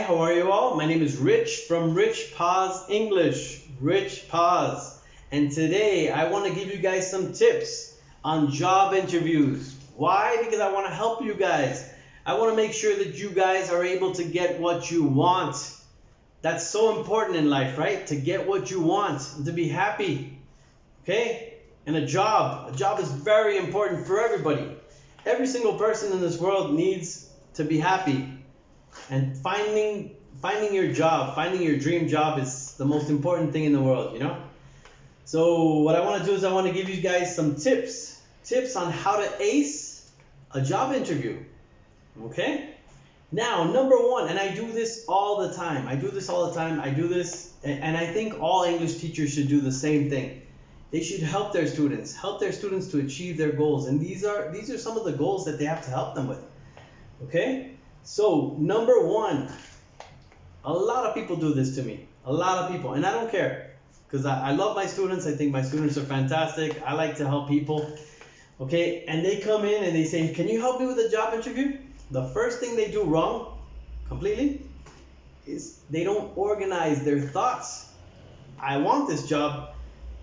how are you all? My name is Rich from Paz English, Rich Paz. And today I want to give you guys some tips on job interviews. Why? Because I want to help you guys. I want to make sure that you guys are able to get what you want. That's so important in life, right? To get what you want and to be happy. Okay? And a job is very important for everybody. Every single person in this world needs to be happy. And finding your job, finding your dream job is the most important thing in the world, you know? So what I want to do is I want to give you guys some tips on how to ace a job interview. Okay? Now, number one, and I do this all the time. I do this, and I think all English teachers should do the same thing. They should help their students to achieve their goals. And these are some of the goals that they have to help them with. Okay? So, number one, a lot of people do this to me. A lot of people. And I don't care. Because I love my students. I think my students are fantastic. I like to help people. Okay? And they come in and they say, can you help me with a job interview? The first thing they do wrong, completely, is they don't organize their thoughts. I want this job,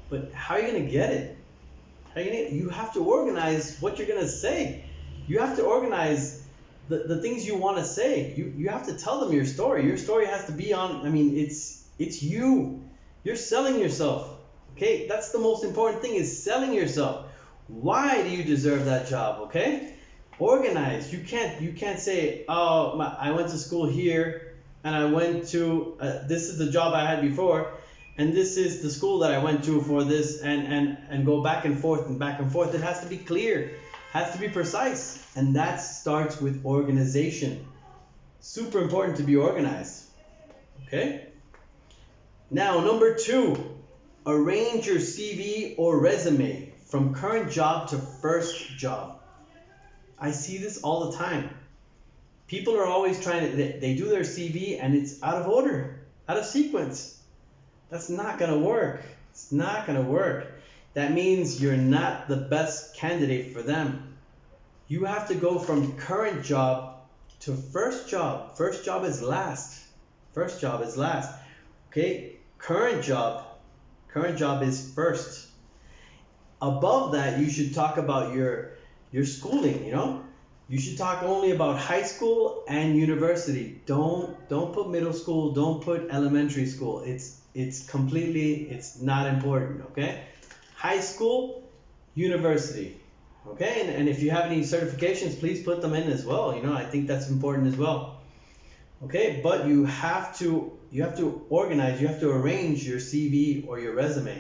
but how are you going to get it? You have to organize what you're going to say. You have to organize the things you want to say. You have to tell them your story. Your story has to be on, it's you. You're selling yourself. Okay? That's the most important thing, is selling yourself. Why do you deserve that job? Okay? Organize. You can't say, oh, I went to school here and I went to, this is the job I had before, and this is the school that I went to for this, and go back and forth and back and forth. It has to be clear. Has to be precise, and that starts with organization. Super important to be organized. Okay? Now, number two, arrange your CV or resume from current job to first job. I see this all the time. People are always trying to, they do their CV and it's out of order, out of sequence. That's not going to work. It's not going to work. That means you're not the best candidate for them. You have to go from current job to first job. First job is last. First job is last. Okay? Current job is first. Above that, you should talk about your schooling, you know? You should talk only about high school and university. Don't put middle school, don't put elementary school. It's not important, okay? High school, university, okay? And if you have any certifications, please put them in as well. You know, I think that's important as well. Okay, but you have to organize, you have to arrange your CV or your resume.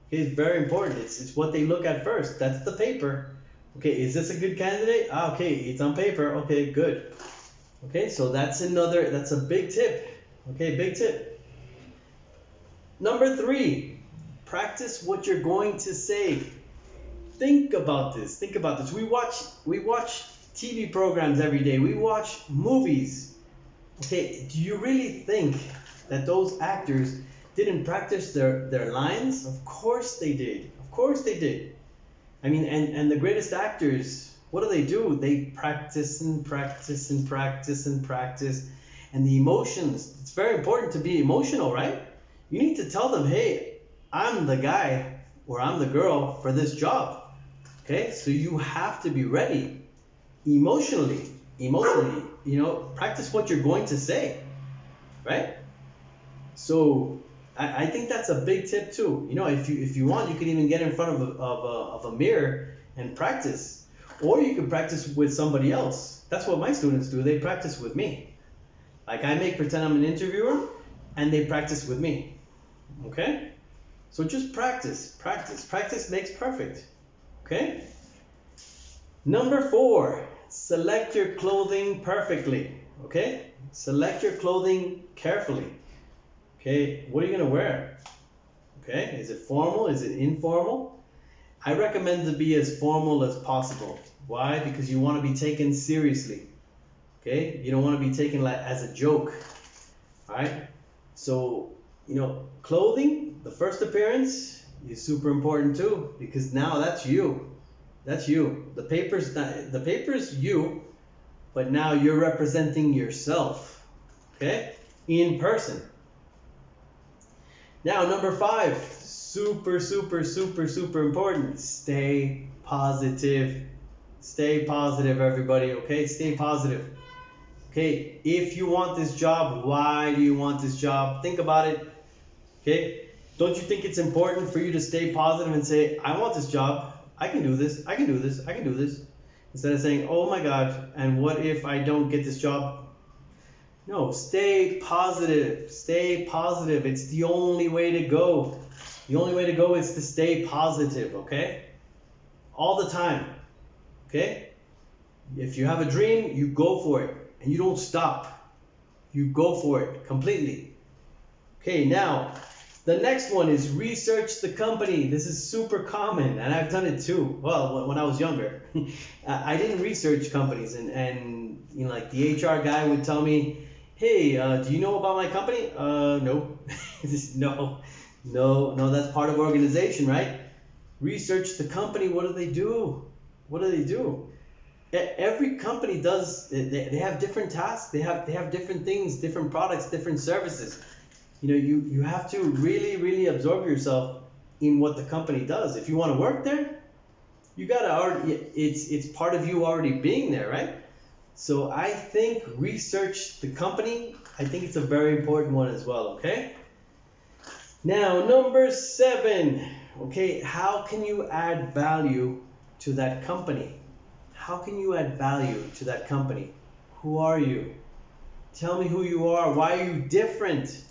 Okay, it's very important. It's what they look at first. That's the paper. Okay, is this a good candidate? Okay, it's on paper. Okay, good. Okay, so that's a big tip. Okay, big tip. Number three, practice what you're going to say. Think about this. We watch TV programs every day. We watch movies. Okay, do you really think that those actors didn't practice their lines? Of course they did. Of course they did. And the greatest actors, what do? They practice and practice and practice and practice. And the emotions, it's very important to be emotional, right? You need to tell them, hey, I'm the guy or I'm the girl for this job. Okay, so you have to be ready emotionally, you know, practice what you're going to say, right? So I think that's a big tip too. You know, if you want, you can even get in front of a mirror and practice, or you can practice with somebody else. That's what my students do. They practice with me. Like, I make pretend I'm an interviewer, and they practice with me. Okay? So just practice. Practice makes perfect. Okay? Number four, select your clothing perfectly. Okay? Select your clothing carefully. Okay, what are you going to wear? Okay, is it formal? Is it informal? I recommend to be as formal as possible. Why? Because you want to be taken seriously. Okay, you don't want to be taken as a joke. Alright, so, you know, clothing, the first appearance is super important too, because now that's you. That's you. The paper's you, but now you're representing yourself. Okay? in person. Now, number 5, super, super, super, super important. Stay positive. Stay positive, everybody, okay? Stay positive. Okay, if you want this job, why do you want this job? Think about it, okay? Don't you think it's important for you to stay positive and say, I want this job, I can do this, I can do this, I can do this, instead of saying, oh my God, and what if I don't get this job? No, stay positive, stay positive. It's the only way to go. The only way to go is to stay positive, okay? All the time, okay? If you have a dream, you go for it, and you don't stop. You go for it completely. Okay, now, the next one is research the company. This is super common, and I've done it too. Well, when I was younger, I didn't research companies, and you know, like the HR guy would tell me, hey, do you know about my company? No. No, that's part of organization, right? Research the company. What do they do? What do they do? Every company does, they have different tasks. They have different things, different products, different services. You know, you have to really, really absorb yourself in what the company does. If you want to work there, you gotta already, it's part of you already being there, right? So I think research the company. I think it's a very important one as well, okay? Now, number 7, okay, how can you add value to that company? How can you add value to that company? Who are you? Tell me who you are. Why are you different?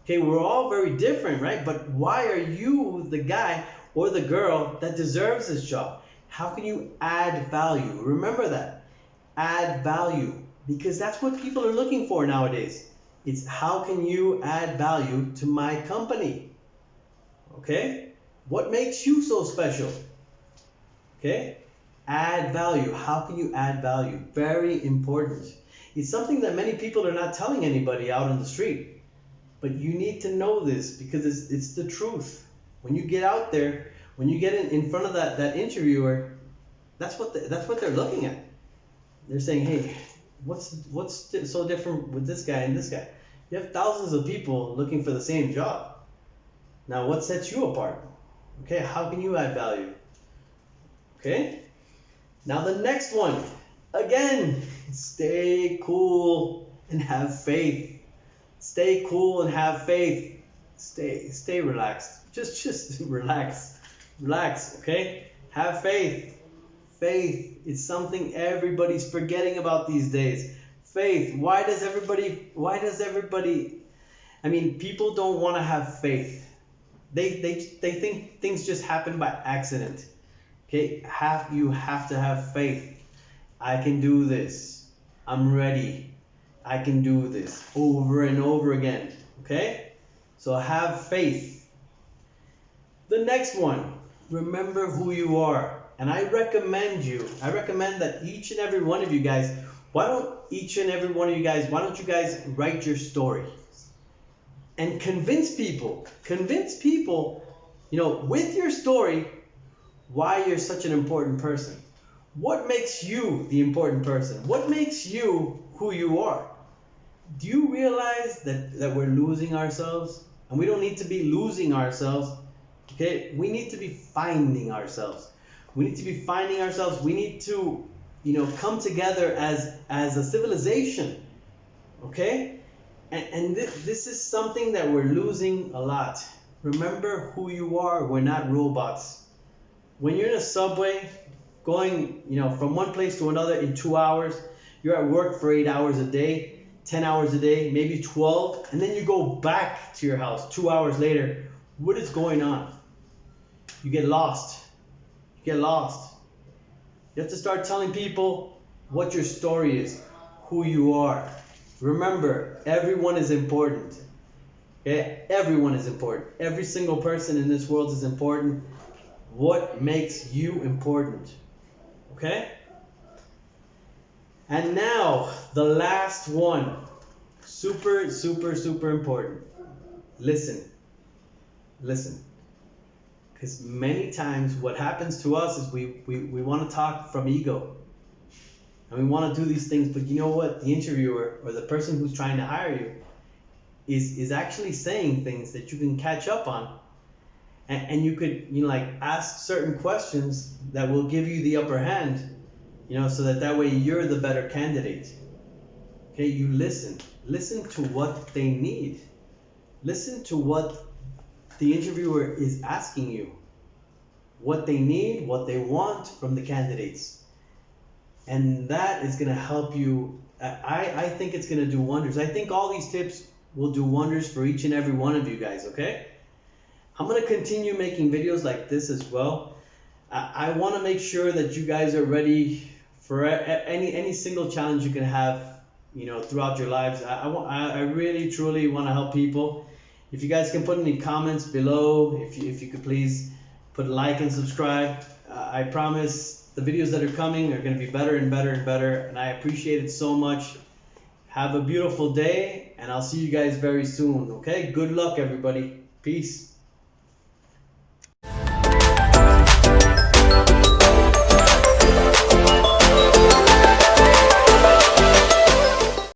Okay, we're all very different, right? But why are you the guy or the girl that deserves this job? How can you add value? Remember that. Add value, because that's what people are looking for nowadays. It's how can you add value to my company? Okay? What makes you so special? Okay? Add value. How can you add value? Very important. It's something that many people are not telling anybody out on the street. But you need to know this because it's the truth. When you get out there, when you get in front of that interviewer, that's what they're looking at. They're saying, hey, what's so different with this guy and this guy? You have thousands of people looking for the same job. Now, what sets you apart? Okay, how can you add value? Okay? Now the next one, again, stay cool and have faith. Stay cool and have faith. Stay relaxed. Just relax. Relax, okay? Have faith. Faith is something everybody's forgetting about these days. Faith. Why does everybody, I mean, people don't want to have faith. They think things just happen by accident. Okay, you have to have faith. I can do this. I'm ready. I can do this over and over again. Okay? So have faith. The next one, remember who you are. And I recommend that each and every one of you guys, why don't you guys write your story? And convince people, you know, with your story, why you're such an important person. What makes you the important person? What makes you who you are? Do you realize that we're losing ourselves? And we don't need to be losing ourselves. Okay? We need to be finding ourselves. We need to be finding ourselves. We need to, you know, come together as a civilization. Okay? And this is something that we're losing a lot. Remember who you are. We're not robots. When you're in a subway going, you know, from one place to another in 2 hours, you're at work for 8 hours a day, 10 hours a day, maybe 12, and then you go back to your house 2 hours later. What is going on? You get lost. You get lost. You have to start telling people what your story is, who you are. Remember, everyone is important. Okay? Everyone is important. Every single person in this world is important. What makes you important? Okay? And now, the last one. Super, super, super important. Listen. Listen. Because many times what happens to us is we want to talk from ego. And we want to do these things, but you know what? The interviewer or the person who's trying to hire you is actually saying things that you can catch up on, and you could, like, ask certain questions that will give you the upper hand, so that way you're the better candidate. Okay, you listen to what they need, listen to what the interviewer is asking you, what they need, what they want from the candidates, and that is going to help you. I think it's going to do wonders. I think all these tips will do wonders for each and every one of you guys. Okay, I'm going to continue making videos like this as well. I want to make sure that you guys are ready for any single challenge you can have, throughout your lives. I really truly want to help people. If you guys can put any comments below, if you could please put a like and subscribe. I promise the videos that are coming are going to be better and better and better, and I appreciate it so much. Have a beautiful day, and I'll see you guys very soon. Okay, good luck everybody. Peace.